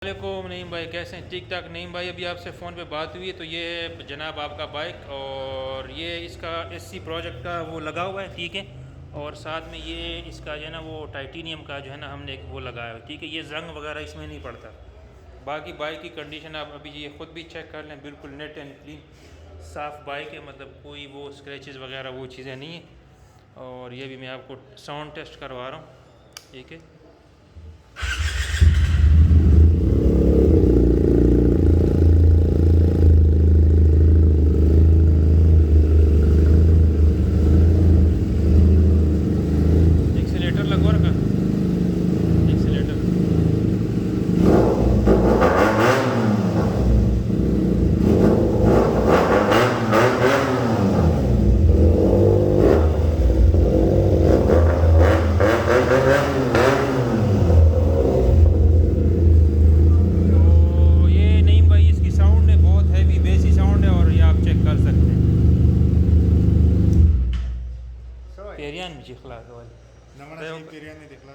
वालेकुम नईम भाई, कैसे हैं? ठीक ठाक। नईम भाई, अभी आपसे फ़ोन पे बात हुई है तो ये है जनाब आपका बाइक, और ये इसका एससी प्रोजेक्ट का वो लगा हुआ है, ठीक है। और साथ में ये इसका जो है ना वो टाइटेनियम का जो है ना हमने एक वो लगाया है, ठीक है। ये जंग वगैरह इसमें नहीं पड़ता। बाकी बाइक की कंडीशन आप अभी ये ख़ुद भी चेक कर लें, बिल्कुल नेट एंड क्लीन साफ़ बाइक है, मतलब कोई वो स्क्रैचेस वगैरह वो चीज़ें नहीं है। और ये भी मैं आपको साउंड टेस्ट करवा रहा हूँ, ठीक है। एक्सीलेटर लगवा रखा, एक्सीलेटर। तो ये नहीं भाई, इसकी साउंड है बहुत हैवी बेसी साउंड है, और ये आप चेक कर सकते हैं। पेरियान जी खिला नमना दे सी पेरियान ने देखला